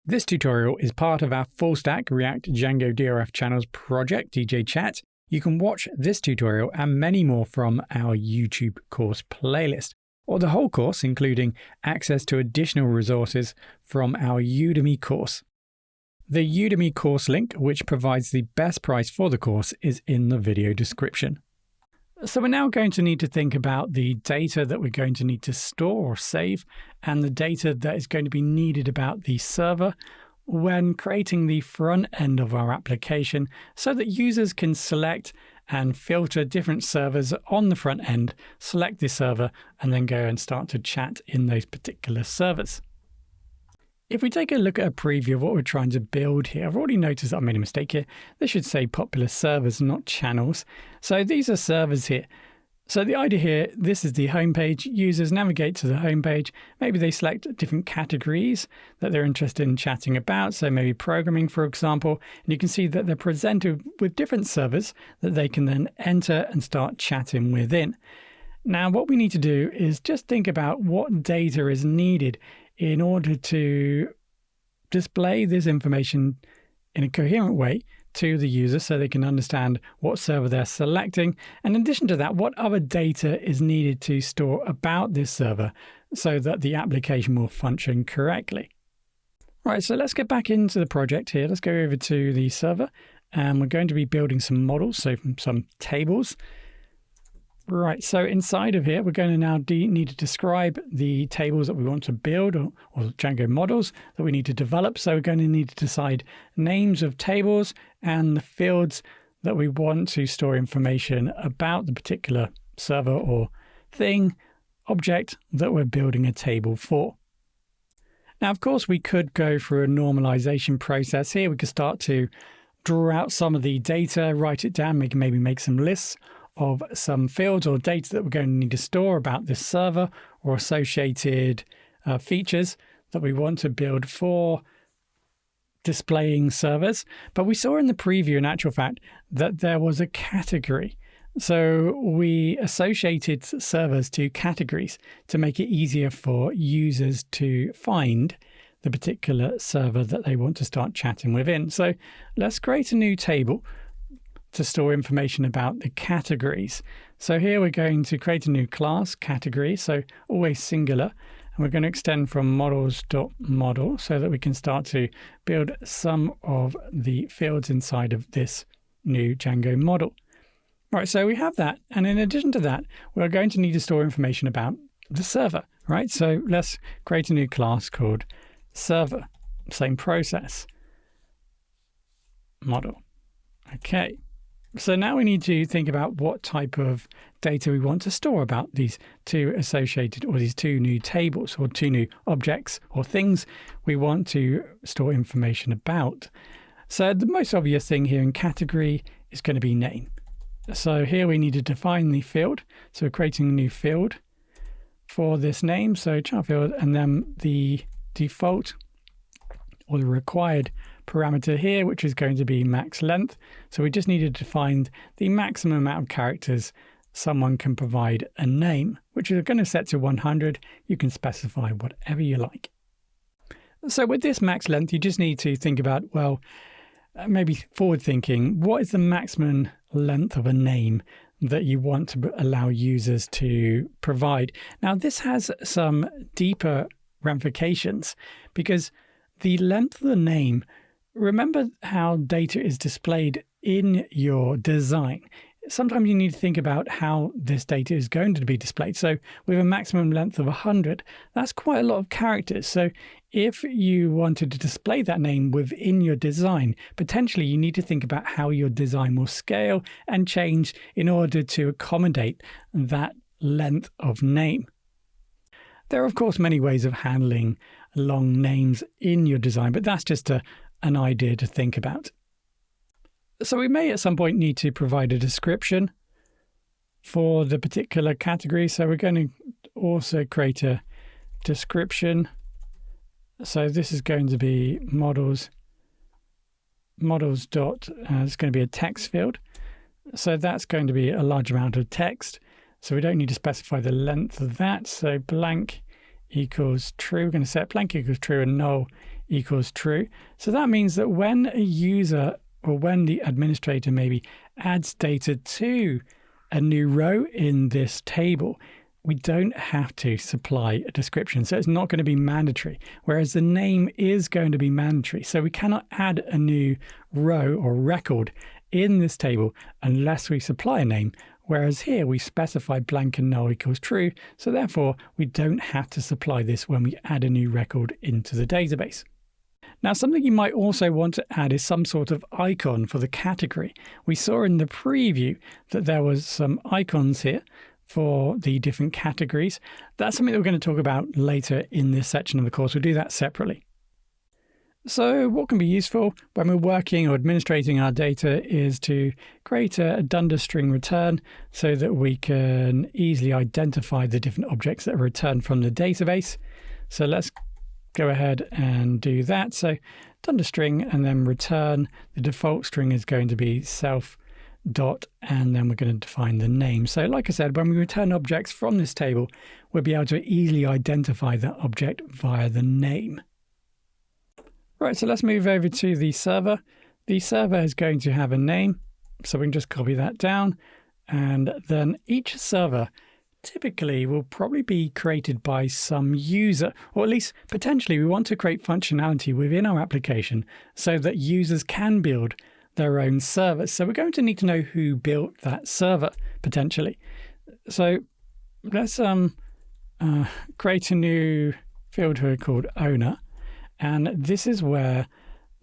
This tutorial is part of our full stack React Django DRF channels project, DJ Chat. You can watch this tutorial and many more from our YouTube course playlist, or the whole course, including access to additional resources from our Udemy course. The Udemy course link, which provides the best price for the course, is in the video description. So we're now going to need to think about the data that we're going to need to store or save, and the data that is going to be needed about the server when creating the front end of our application so that users can select and filter different servers on the front end, select this server, and then go and start to chat in those particular servers. If we take a look at a preview of what we're trying to build here, I've already noticed that I made a mistake here. This should say popular servers, not channels. So these are servers here. So the idea here, this is the home page. Users navigate to the home page. Maybe they select different categories that they're interested in chatting about. So maybe programming, for example. And you can see that they're presented with different servers that they can then enter and start chatting within. Now, what we need to do is just think about what data is needed in order to display this information in a coherent way to the user so they can understand what server they're selecting. And in addition to that, what other data is needed to store about this server so that the application will function correctly. Right, so let's get back into the project here. Let's go over to the server, and we're going to be building some models, so some tables. Right, so inside of here, we're going to now need to describe the tables that we want to build, or Django models that we need to develop. So we're going to need to decide names of tables and the fields that we want to store information about the particular server or thing, object that we're building a table for. Now, of course, we could go through a normalization process here. We could start to draw out some of the data, write it down, maybe make some lists of some fields or data that we're going to need to store about this server or associated features that we want to build for displaying servers. But we saw in the preview, in actual fact, that there was a category. So we associated servers to categories to make it easier for users to find the particular server that they want to start chatting within. So let's create a new table to store information about the categories. So here we're going to create a new class, category, so always singular, and we're going to extend from models.model so that we can start to build some of the fields inside of this new Django model. Right, so we have that, and in addition to that, we're going to need to store information about the server, right? So let's create a new class called server, same process, model. Okay. So now we need to think about what type of data we want to store about these two associated, or these two new tables, or two new objects or things we want to store information about. So the most obvious thing here in category is going to be name. So here we need to define the field. So we're creating a new field for this name. So child field, and then the default or the required parameter here, which is going to be max length. So we just needed to find the maximum amount of characters someone can provide a name, which is going to set to 100. You can specify whatever you like. So with this max length, you just need to think about, well, maybe forward thinking, what is the maximum length of a name that you want to allow users to provide? Now, this has some deeper ramifications because the length of the name, remember how data is displayed in your design. Sometimes you need to think about how this data is going to be displayed. So with a maximum length of 100, that's quite a lot of characters. So if you wanted to display that name within your design, potentially you need to think about how your design will scale and change in order to accommodate that length of name. There are, of course, many ways of handling long names in your design, but that's just an idea to think about. So we may at some point need to provide a description for the particular category. So we're going to also create a description. So this is going to be models dot, it's going to be a text field. So that's going to be a large amount of text. So we don't need to specify the length of that. So blank equals true. We're going to set blank equals true and null equals true. So that means that when a user or when the administrator maybe adds data to a new row in this table, we don't have to supply a description. So it's not going to be mandatory, whereas the name is going to be mandatory. So we cannot add a new row or record in this table unless we supply a name. Whereas here we specify blank and null equals true. So therefore, we don't have to supply this when we add a new record into the database. Now, something you might also want to add is some sort of icon for the category. We saw in the preview that there was some icons here for the different categories. That's something that we're going to talk about later in this section of the course. We'll do that separately. So what can be useful when we're working or administrating our data is to create a dunder string return so that we can easily identify the different objects that are returned from the database. So let's go ahead and do that. So dunder string and then return. The default string is going to be self dot, and then we're going to define the name. So like I said, when we return objects from this table, we'll be able to easily identify that object via the name. Right, so let's move over to the server. The server is going to have a name, so we can just copy that down. And then each server typically will probably be created by some user, or at least potentially we want to create functionality within our application so that users can build their own servers. So we're going to need to know who built that server potentially. So let's create a new field here called owner. And this is where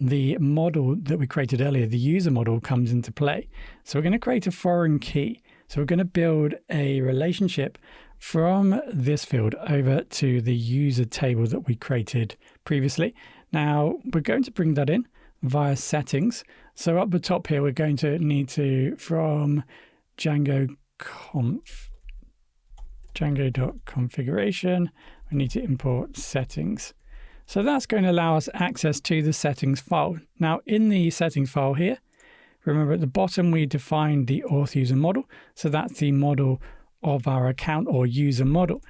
the model that we created earlier, the user model, comes into play. So we're going to create a foreign key. So we're going to build a relationship from this field over to the user table that we created previously. Now we're going to bring that in via settings. So up the top here, we're going to need to, from Django.configuration, we need to import settings. So that's going to allow us access to the settings file. Now in the settings file here, remember at the bottom we defined the auth user model. So that's the model of our account or user model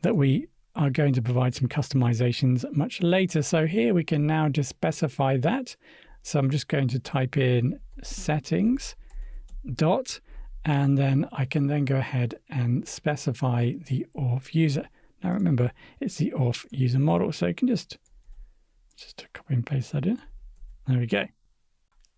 that we are going to provide some customizations much later. So here we can now just specify that. So I'm just going to type in settings dot, and then I can then go ahead and specify the auth user. Now remember, it's the auth user model, so you can just copy and paste that in. There we go.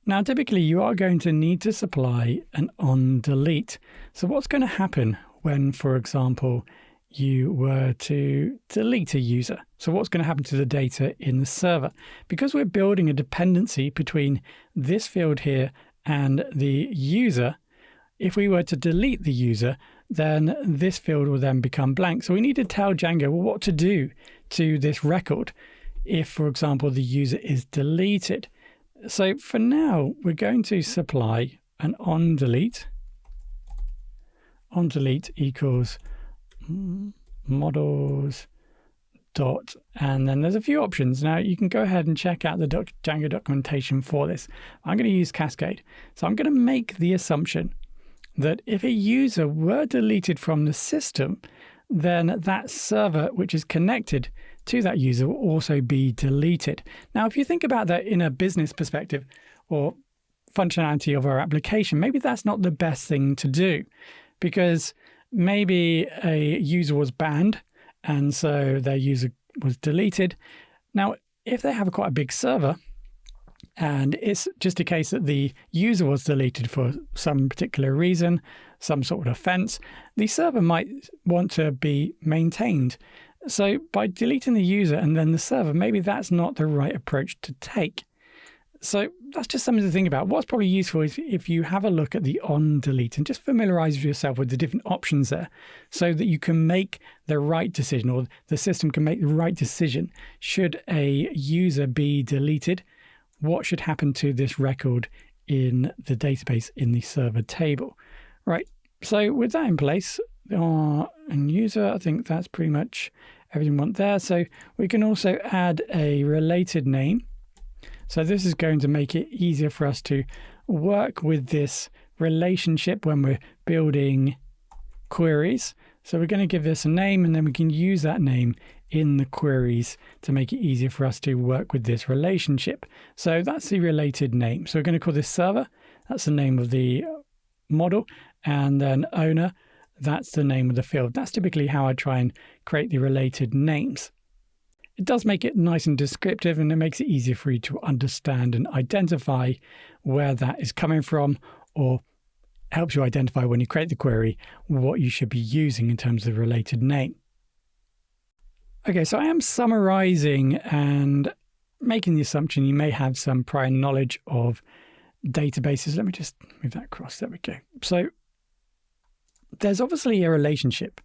Now, typically you are going to need to supply an on delete. So what's going to happen when, for example, you were to delete a user? So what's going to happen to the data in the server? Because we're building a dependency between this field here and the user, if we were to delete the user, then this field will then become blank. So we need to tell Django what to do to this record if, for example, the user is deleted. So for now, we're going to supply an on delete. On delete equals models dot, and then there's a few options. Now you can go ahead and check out the Django documentation for this. I'm going to use Cascade. So I'm going to make the assumption that if a user were deleted from the system, then that server which is connected to that user will also be deleted. Now, if you think about that in a business perspective or functionality of our application, maybe that's not the best thing to do, because maybe a user was banned and so their user was deleted. Now, if they have quite a big server, and it's just a case that the user was deleted for some particular reason, some sort of offense, the server might want to be maintained. So by deleting the user and then the server, maybe that's not the right approach to take. So that's just something to think about. What's probably useful is if you have a look at the on delete and just familiarize yourself with the different options there so that you can make the right decision, or the system can make the right decision. Should a user be deleted, what should happen to this record in the database in the server table? Right, so with that in place, and user, I think that's pretty much everything we want there. So we can also add a related name. So this is going to make it easier for us to work with this relationship when we're building queries. So we're going to give this a name, and then we can use that name in the queries to make it easier for us to work with this relationship. So that's the related name. So we're going to call this server. That's the name of the model. And then owner, that's the name of the field. That's typically how I try and create the related names. It does make it nice and descriptive, and it makes it easier for you to understand and identify where that is coming from, or helps you identify when you create the query what you should be using in terms of the related name. Okay, so I am summarizing and making the assumption you may have some prior knowledge of databases. Let me just move that across. There we go. So there's obviously a relationship.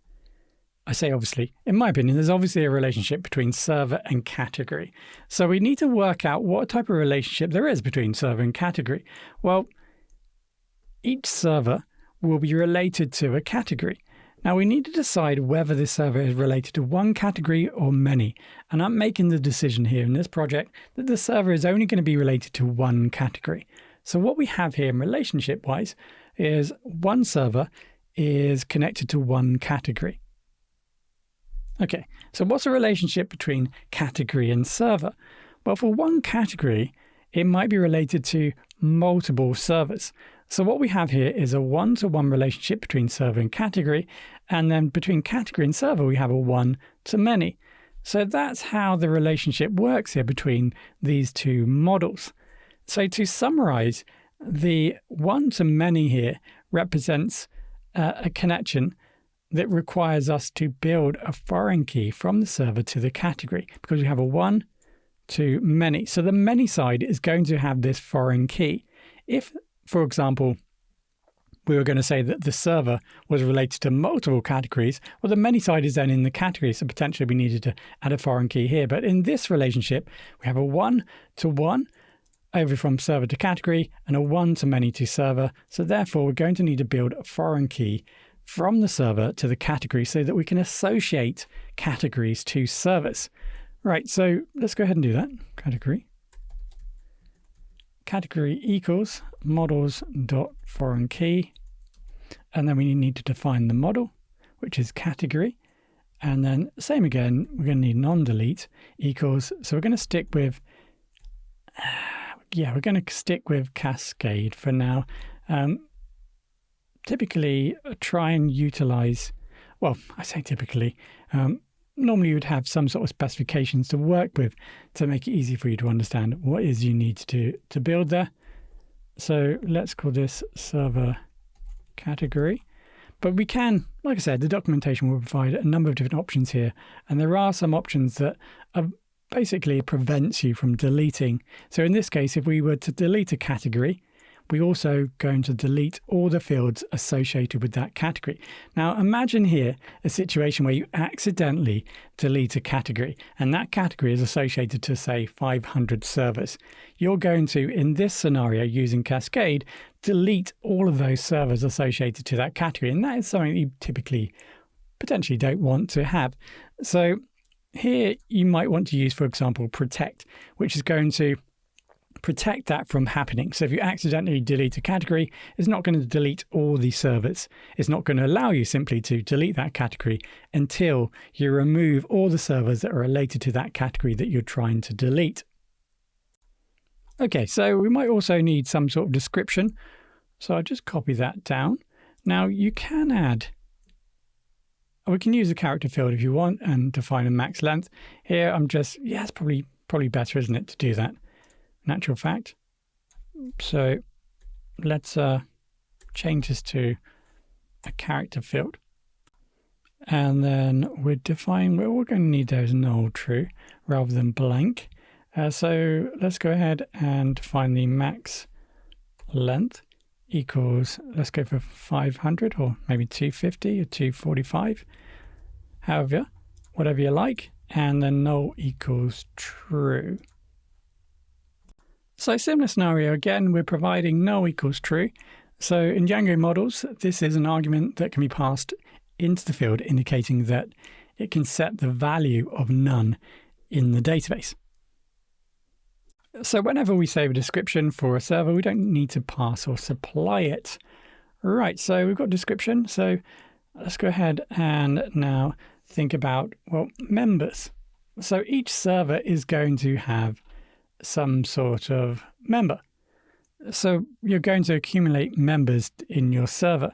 I say obviously, in my opinion, there's obviously a relationship between server and category. So we need to work out what type of relationship there is between server and category. Well, each server will be related to a category. Now we need to decide whether this server is related to one category or many. And I'm making the decision here in this project that the server is only going to be related to one category. So what we have here relationship-wise is one server is connected to one category. Okay, so what's the relationship between category and server? Well, for one category, it might be related to multiple servers. So what we have here is a one-to-one relationship between server and category, and then between category and server, we have a one-to-many. So that's how the relationship works here between these two models. So to summarize, the one-to-many here represents a connection that requires us to build a foreign key from the server to the category, because we have a one to many. So the many side is going to have this foreign key. If, for example, we were going to say that the server was related to multiple categories, well, the many side is then in the category, so potentially we needed to add a foreign key here. But in this relationship, we have a one-to-one over from server to category and a one-to-many to server. So therefore, we're going to need to build a foreign key from the server to the category so that we can associate categories to servers. Right, so let's go ahead and do that. Category equals models.foreign key. And then we need to define the model, which is category. And then same again, we're going to need non-delete equals. So we're going to stick with, we're going to stick with Cascade for now. Typically try and utilize, well, I say typically, normally you would have some sort of specifications to work with to make it easy for you to understand what it is you need to build there. So let's call this server category. But we can, like I said, the documentation will provide a number of different options here. And there are some options that basically prevents you from deleting. So in this case, if we were to delete a category, we're also going to delete all the fields associated with that category. Now, imagine here a situation where you accidentally delete a category, and that category is associated to, say, 500 servers. You're going to, in this scenario, using Cascade, delete all of those servers associated to that category, and that is something you typically potentially don't want to have. So here you might want to use, for example, protect, which is going to protect that from happening. So if you accidentally delete a category, it's not going to delete all the servers. It's not going to allow you simply to delete that category until you remove all the servers that are related to that category that you're trying to delete. Okay, so we might also need some sort of description. So I'll just copy that down. Now you can add, we can use a character field if you want and define a max length. Here I'm just, it's probably better, isn't it, to do that? Natural fact. So let's change this to a character field. And then we're defining, what we're going to need there is null true rather than blank. So let's go ahead and define the max length equals, let's go for 500 or maybe 250 or 245. However, whatever you like. And then null equals true. So similar scenario again, we're providing null equals true. So in Django models, this is an argument that can be passed into the field, indicating that it can set the value of none in the database. So whenever we save a description for a server, we don't need to pass or supply it. Right, so we've got description. So let's go ahead and now think about, well, members. So each server is going to have some sort of member. So you're going to accumulate members in your server.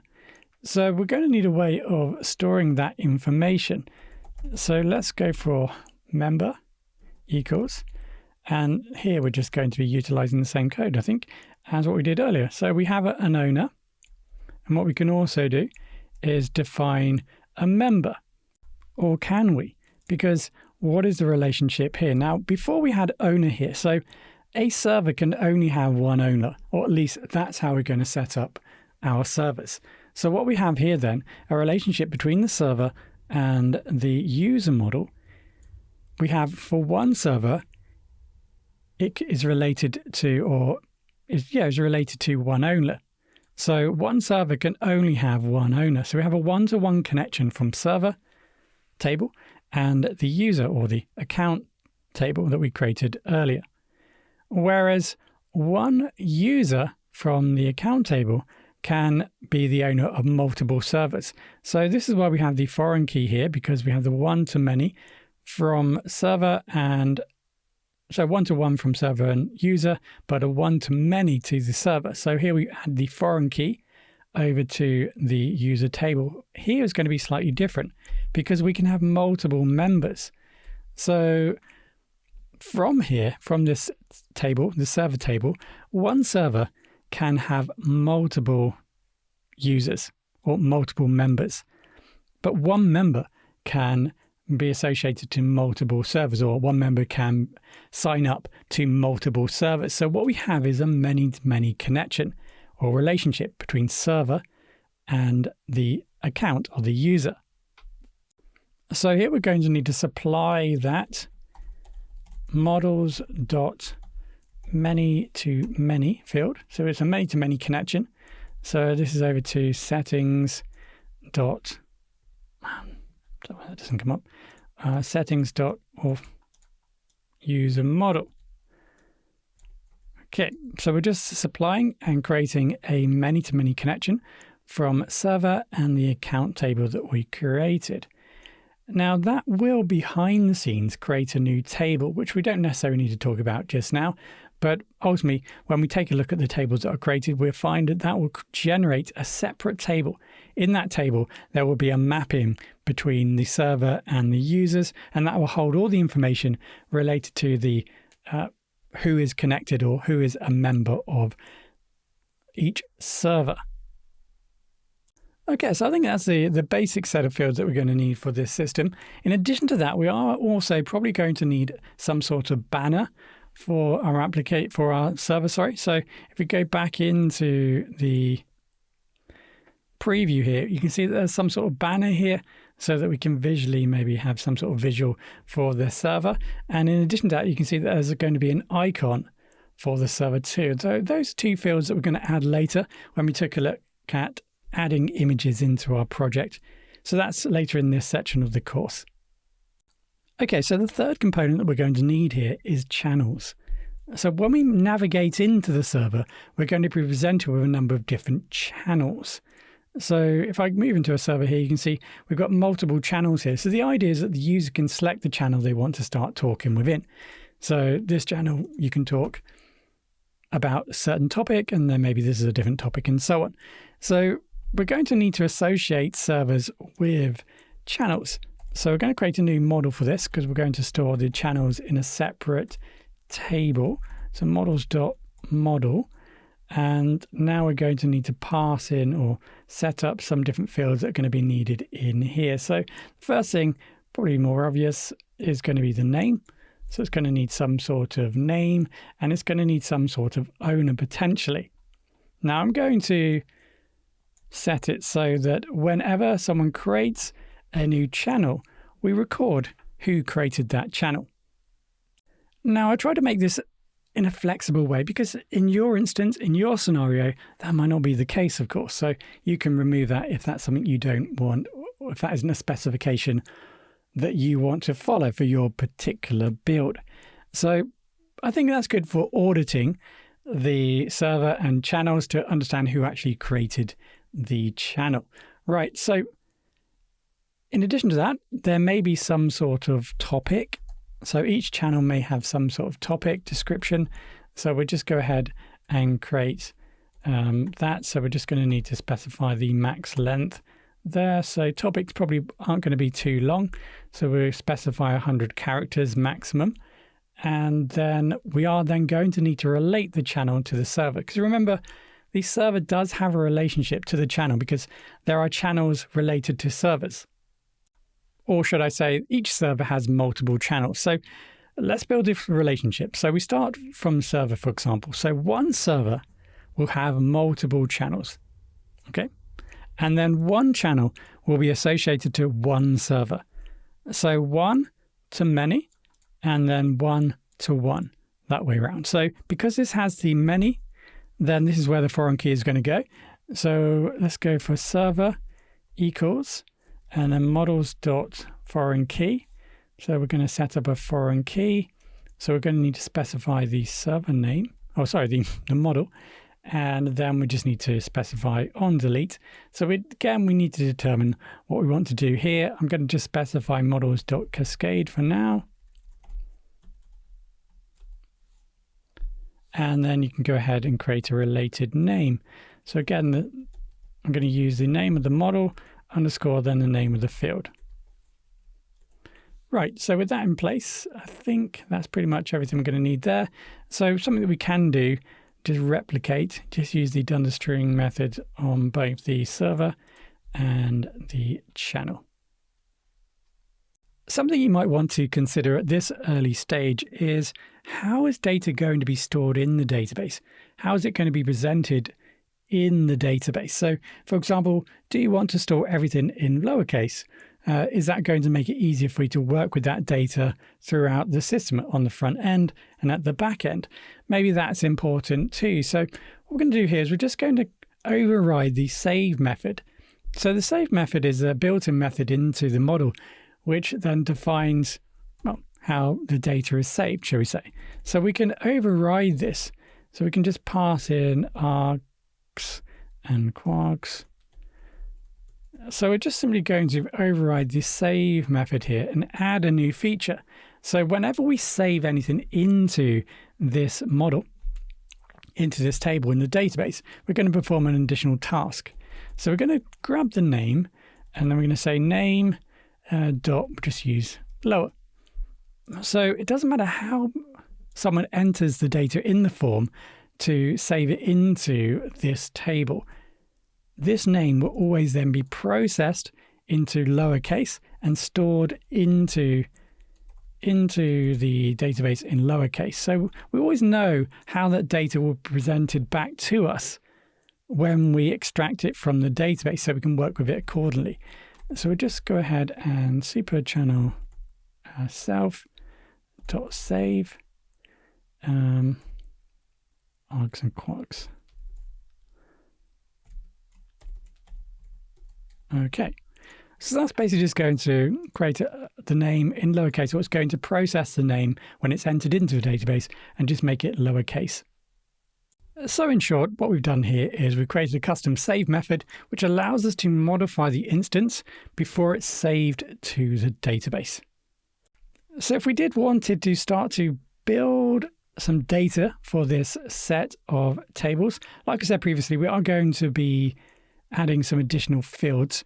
So we're going to need a way of storing that information. So let's go for member equals, and here we're just going to be utilizing the same code, I think, as what we did earlier. So we have an owner, and what we can also do is define a member, or can we? Because what is the relationship here? Now, before we had owner here, so a server can only have one owner, or at least that's how we're going to set up our servers. So what we have here then, a relationship between the server and the user model. We have for one server, it is related to, or is related to one owner. So one server can only have one owner. So we have a one-to-one connection from server table and the user or the account table that we created earlier. Whereas one user from the account table can be the owner of multiple servers. So this is why we have the foreign key here, because we have the one-to-many from server, and so one-to-one from server and user, but a one-to-many to the server. So here we add the foreign key over to the user table. Here is going to be slightly different because we can have multiple members. So from here, from this table, the server table, one server can have multiple users or multiple members, but one member can be associated to multiple servers, or one member can sign up to multiple servers. So what we have is a many-to-many connection or relationship between server and the account or the user. So here we're going to need to supply that models.many-to-many field. So it's a many-to-many connection. So this is over to settings dot, that doesn't come up, settings dot or user model. Okay, so we're just supplying and creating a many-to-many connection from server and the account table that we created. Now that will behind the scenes create a new table, which we don't necessarily need to talk about just now. But ultimately, when we take a look at the tables that are created, we'll find that that will generate a separate table. In that table, there will be a mapping between the server and the users, and that will hold all the information related to the who is connected or who is a member of each server. Okay, so I think that's the basic set of fields that we're going to need for this system. In addition to that, we are also probably going to need some sort of banner for our server. So if we go back into the preview here, you can see that there's some sort of banner here so that we can visually maybe have some sort of visual for the server. And in addition to that, you can see that there's going to be an icon for the server too. So those two fields that we're going to add later when we took a look at adding images into our project. So that's later in this section of the course. Okay, so the third component that we're going to need here is channels. So when we navigate into the server, we're going to be presented with a number of different channels. So if I move into a server here, you can see we've got multiple channels here. So the idea is that the user can select the channel they want to start talking within. So this channel, you can talk about a certain topic, and then maybe this is a different topic and so on. So we're going to need to associate servers with channels. So we're going to create a new model for this because we're going to store the channels in a separate table. So models.model. And now we're going to need to pass in or set up some different fields that are going to be needed in here. So the first thing, probably more obvious, is going to be the name. So it's going to need some sort of name, and it's going to need some sort of owner potentially. Now I'm going to set it so that whenever someone creates a new channel, we record who created that channel. Now I try to make this in a flexible way because in your instance, in your scenario, that might not be the case, of course. So you can remove that if that's something you don't want, or if that isn't a specification that you want to follow for your particular build. So I think that's good for auditing the server and channels to understand who actually created the channel. Right, so in addition to that, there may be some sort of topic So each channel may have some sort of topic description. So we'll just go ahead and create that. So we're just going to need to specify the max length there. So topics probably aren't going to be too long. So we'll specify 100 characters maximum. And then we are then going to need to relate the channel to the server. Because remember, the server does have a relationship to the channel because there are channels related to servers. Or should I say, each server has multiple channels. So let's build a relationship. So we start from server, for example. So one server will have multiple channels, okay? And then one channel will be associated to one server. So one to many, and then one to one, that way around. So because this has the many, then this is where the foreign key is going to go. So let's go for server equals, and then models.foreign key. So we're going to set up a foreign key. So we're going to need to specify the server name, the model. And then we just need to specify on delete. So again, we need to determine what we want to do here. I'm going to just specify models.cascade for now. And then you can go ahead and create a related name. So again, I'm going to use the name of the model underscore, then the name of the field. Right, so with that in place, I think that's pretty much everything we're going to need there. So something that we can do, just replicate, just use the dunderstring method on both the server and the channel. Something you might want to consider at this early stage is, how is data going to be stored in the database? How is it going to be presented in the database? So, for example, do you want to store everything in lowercase? Is that going to make it easier for you to work with that data throughout the system on the front end and at the back end? Maybe that's important too. So what we're going to do here is we're just going to override the save method. So the save method is a built-in method into the model, which then defines, well, how the data is saved, shall we say. So we can override this. So we can just pass in args and quarks. So we're just simply going to override the save method here and add a new feature. So whenever we save anything into this model, into this table in the database, we're going to perform an additional task. So we're going to grab the name, and then we're going to say name dot, just use lower. So it doesn't matter how someone enters the data in the form to save it into this table. This name will always then be processed into lowercase and stored into the database in lowercase. So we always know how that data will be presented back to us when we extract it from the database, so we can work with it accordingly. So we'll just go ahead and super channel self.save args and quarks. Okay, so that's basically just going to create the name in lowercase, or it's going to process the name when it's entered into the database and just make it lowercase. So in short, what we've done here is we've created a custom save method, which allows us to modify the instance before it's saved to the database. So if we wanted to start to build some data for this set of tables, like I said previously, we are going to be adding some additional fields,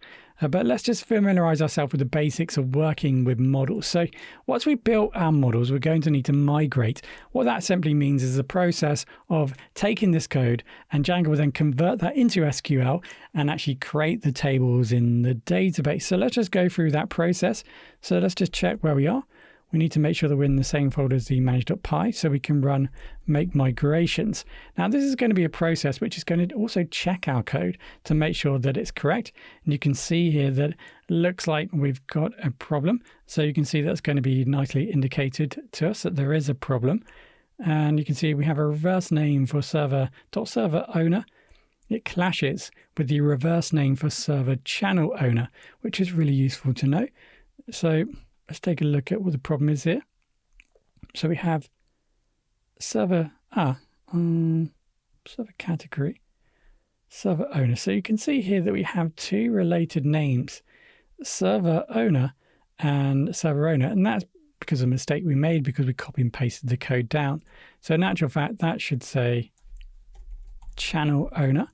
but let's just familiarize ourselves with the basics of working with models. So once we've built our models, we're going to need to migrate. What that simply means is the process of taking this code, and Django will then convert that into SQL and actually create the tables in the database. So let's just go through that process. So let's just check where we are. We need to make sure that we're in the same folder as the manage.py so we can run make migrations. Now this is going to be a process which is going to also check our code to make sure that it's correct. And you can see here that it looks like we've got a problem. So you can see that's going to be nicely indicated to us that there is a problem. And you can see we have a reverse name for server.server owner. It clashes with the reverse name for server channel owner, which is really useful to know. So let's take a look at what the problem is here. So we have server category, server owner. So you can see here that we have two related names, server owner and server owner. And that's because of a mistake we made because we copy and pasted the code down. So in actual fact, that should say channel owner.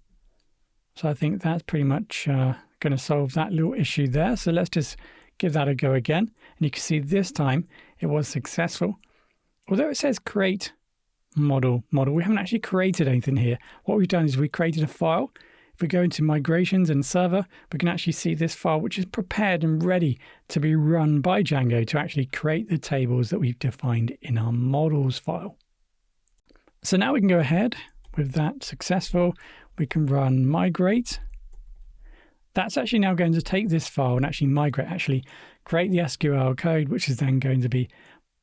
So I think that's pretty much going to solve that little issue there. So let's just give that a go again. And you can see this time it was successful. Although it says create model, we haven't actually created anything here. What we've done is we created a file. If we go into migrations and server, we can actually see this file, which is prepared and ready to be run by Django to actually create the tables that we've defined in our models file. So now we can go ahead with that successful. We can run migrate. That's actually now going to take this file and actually migrate, actually create the SQL code, which is then going to be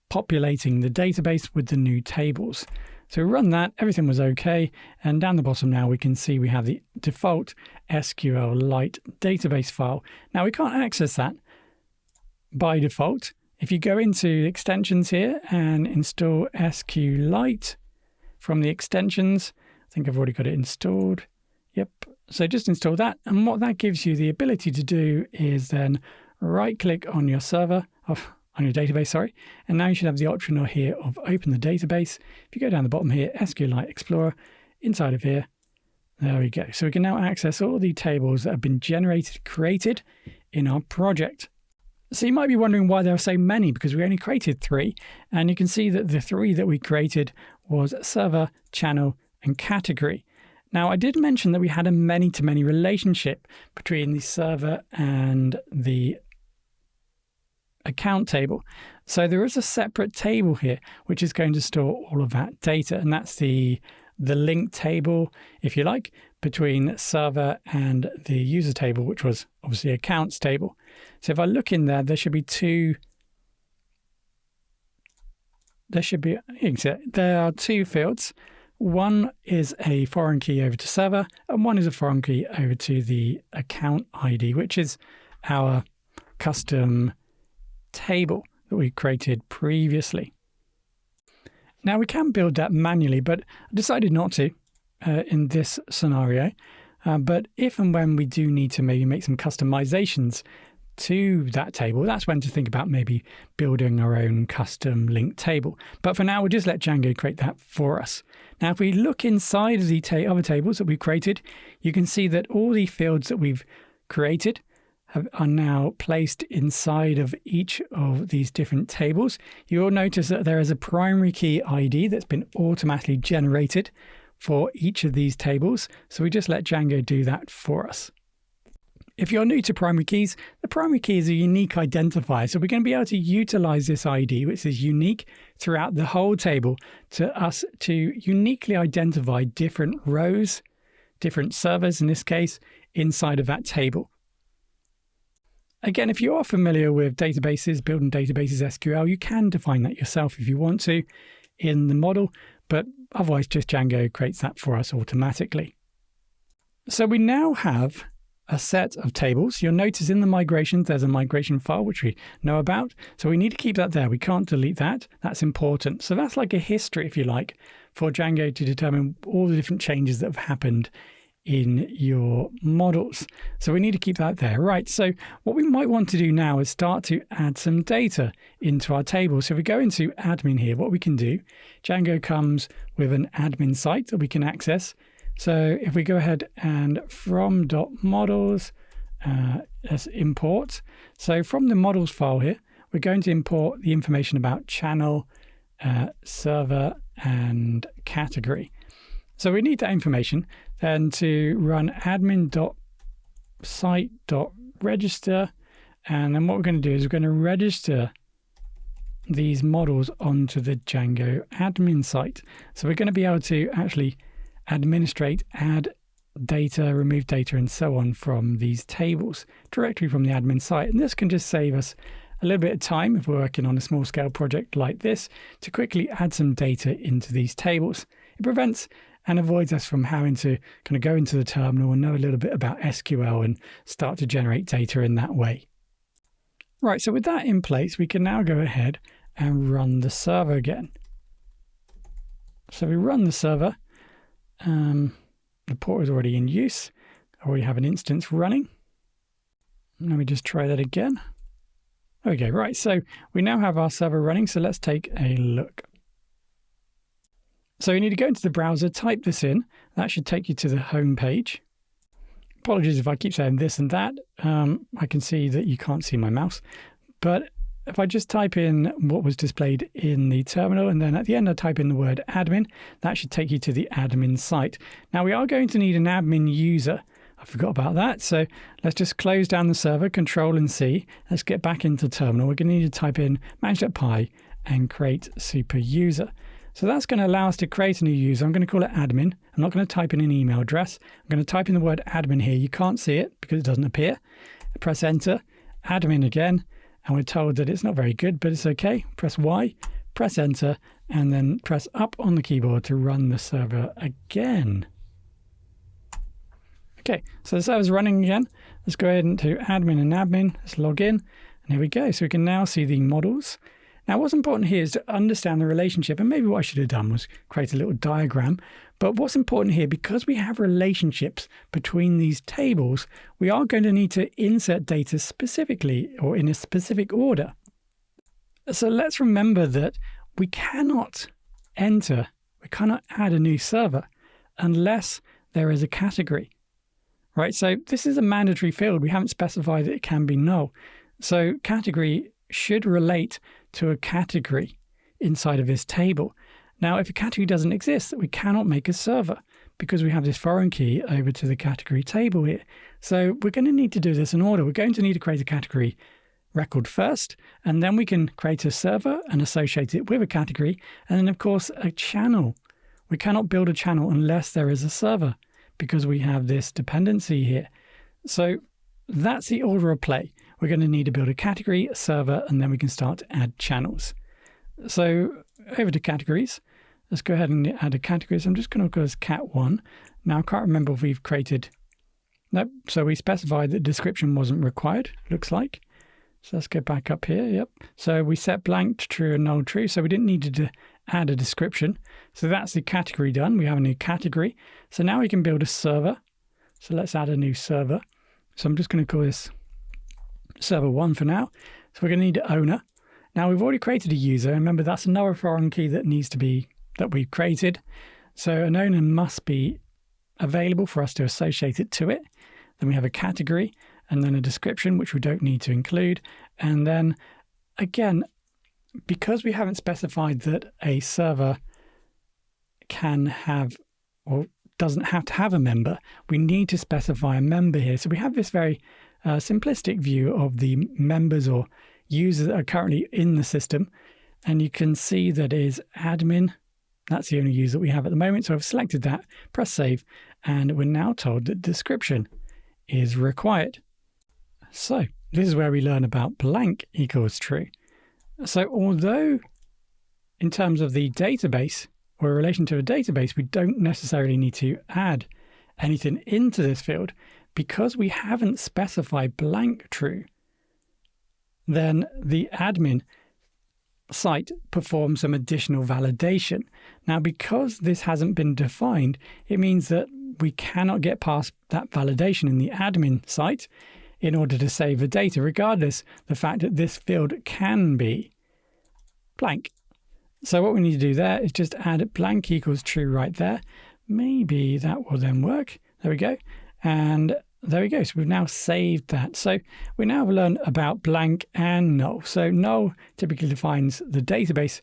populating the database with the new tables. So we run that, everything was okay, and down the bottom now we can see we have the default SQLite database file. Now we can't access that by default. If you go into extensions here and install SQLite from the extensions, I think I've already got it installed. Yep. So just install that, and what that gives you the ability to do is then right click on your server, on your database, sorry, and now you should have the option here of open the database. If you go down the bottom here, SQLite Explorer, inside of here, there we go. So we can now access all the tables that have been created in our project. So you might be wondering why there are so many, because we only created 3, and you can see that the 3 that we created was server, channel, and category. Now, I did mention that we had a many-to-many relationship between the server and the account table. So there is a separate table here, which is going to store all of that data. And that's the link table, if you like, between server and the user table, which was obviously accounts table. So if I look in there, there should be there are 2 fields. One is a foreign key over to server, and one is a foreign key over to the account ID, which is our custom table that we created previously. Now we can build that manually, but I decided not to in this scenario. But if and when we do need to maybe make some customizations to that table, that's when to think about maybe building our own custom link table. But for now, we'll just let Django create that for us. Now, if we look inside of the other tables that we've created, you can see that all the fields that we've created are now placed inside of each of these different tables. You'll notice that there is a primary key ID that's been automatically generated for each of these tables. So we just let Django do that for us. If you're new to primary keys, the primary key is a unique identifier. So we're going to be able to utilize this ID, which is unique throughout the whole table, to us to uniquely identify different rows, different servers in this case, inside of that table. Again, if you are familiar with databases, building databases SQL, you can define that yourself if you want to in the model, but otherwise just Django creates that for us automatically. So we now have a set of tables. You'll notice in the migrations, there's a migration file, which we know about. So we need to keep that there. We can't delete that. That's important. So that's like a history, if you like, for Django to determine all the different changes that have happened in your models. So we need to keep that there. Right. So what we might want to do now is start to add some data into our table. So if we go into admin here, what we can do, Django comes with an admin site that we can access. So if we go ahead and from .models, let's import. So from the models file here, we're going to import the information about channel, server, and category. So we need that information then to run admin.site.register. And then what we're going to do is we're going to register these models onto the Django admin site. So we're going to be able to actually administrate, add data, remove data, and so on from these tables directly from the admin site. And this can just save us a little bit of time if we're working on a small scale project like this to quickly add some data into these tables. It prevents and avoids us from having to kind of go into the terminal and know a little bit about SQL and start to generate data in that way. Right, so with that in place, we can now go ahead and run the server again. So we run the server. The port is already in use. I already have an instance running. Let me just try that again. Okay, right, so we now have our server running, so let's take a look. So you need to go into the browser, type this in. That should take you to the home page. Apologies if I keep saying this and that. I can see that you can't see my mouse. But if I just type in what was displayed in the terminal, and then at the end I type in the word admin, that should take you to the admin site. Now we are going to need an admin user. I forgot about that. So let's just close down the server, Control and C. Let's get back into terminal. We're going to need to type in manage.py and create super user. So that's going to allow us to create a new user. I'm going to call it admin. I'm not going to type in an email address. I'm going to type in the word admin here. You can't see it because it doesn't appear. Press enter, admin again, and we're told that it's not very good, but it's okay. Press Y, press enter, and then press up on the keyboard to run the server again. Okay, so the server's running again. Let's go ahead into admin and admin. Let's log in, and here we go. So we can now see the models. Now, what's important here is to understand the relationship, and maybe what I should have done was create a little diagram. But what's important here, because we have relationships between these tables, we are going to need to insert data specifically or in a specific order. So let's remember that we cannot add a new server unless there is a category, right? So this is a mandatory field. We haven't specified that it can be null. So category should relate to a category inside of this table. Now, if a category doesn't exist, we cannot make a server because we have this foreign key over to the category table here. So we're going to need to do this in order. We're going to need to create a category record first, and then we can create a server and associate it with a category. And then, of course, a channel. We cannot build a channel unless there is a server because we have this dependency here. So that's the order of play. We're going to need to build a category, a server, and then we can start to add channels. So over to categories. Let's go ahead and add a category. So I'm just going to call this cat1. Now I can't remember if we've created... Nope. So we specified that description wasn't required, looks like. So let's go back up here. Yep. So we set blank to true and null true. So we didn't need to add a description. So that's the category done. We have a new category. So now we can build a server. So let's add a new server. So I'm just going to call this server 1 for now. So we're going to need an owner. Now we've already created a user. Remember, that's another foreign key that needs to be that we've created. So an owner must be available for us to associate it to it. Then we have a category and then a description, which we don't need to include. And then again, because we haven't specified that a server can have or doesn't have to have a member, we need to specify a member here. So we have this very simplistic view of the members or users that are currently in the system. And you can see that is admin. That's the only user that we have at the moment. So I've selected that, press save, and we're now told that description is required. So this is where we learn about blank equals true. So although in terms of the database or in relation to a database, we don't necessarily need to add anything into this field, because we haven't specified blank true, then the admin site performs some additional validation. Now, because this hasn't been defined, it means that we cannot get past that validation in the admin site in order to save the data, regardless the fact that this field can be blank. So what we need to do there is just add blank equals true right there. Maybe that will then work. There we go. And there we go. So we've now saved that. So we now learn about blank and null. So null typically defines the database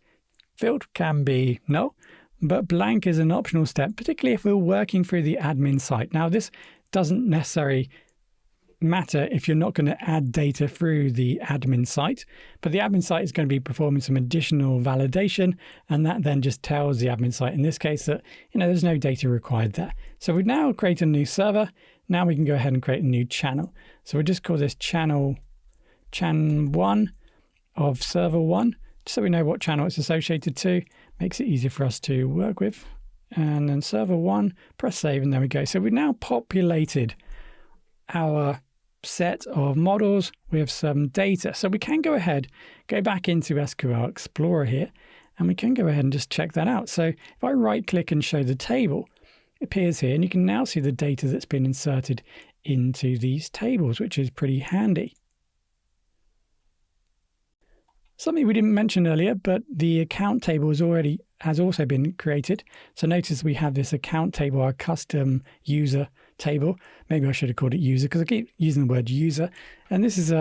field can be null, but blank is an optional step, particularly if we're working through the admin site. Now, this doesn't necessarily matter if you're not going to add data through the admin site, but the admin site is going to be performing some additional validation, and that then just tells the admin site in this case that, there's no data required there. So we now create a new server. Now we can go ahead and create a new channel. So we'll just call this channel chan1 of server 1, just so we know what channel it's associated to. Makes it easier for us to work with. And then server 1, press save, and there we go. So we've now populated our set of models with some data. So we can go ahead, go back into SQL Explorer here, and we can go ahead and just check that out. So if I right click and show the table, it appears here, and you can now see the data that's been inserted into these tables, which is pretty handy. Something we didn't mention earlier, but the account table has also been created. So notice we have this account table, our custom user table. Maybe I should have called it user because I keep using the word user. And this is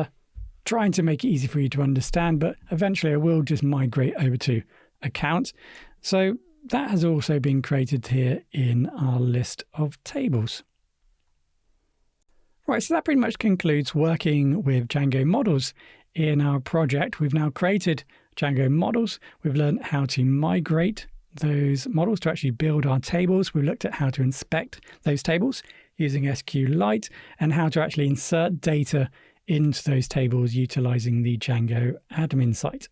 trying to make it easy for you to understand, but eventually I will just migrate over to account. So that has also been created here in our list of tables. Right, so that pretty much concludes working with Django models in our project. We've now created Django models. We've learned how to migrate those models to actually build our tables. We've looked at how to inspect those tables using SQLite and how to actually insert data into those tables utilizing the Django admin site.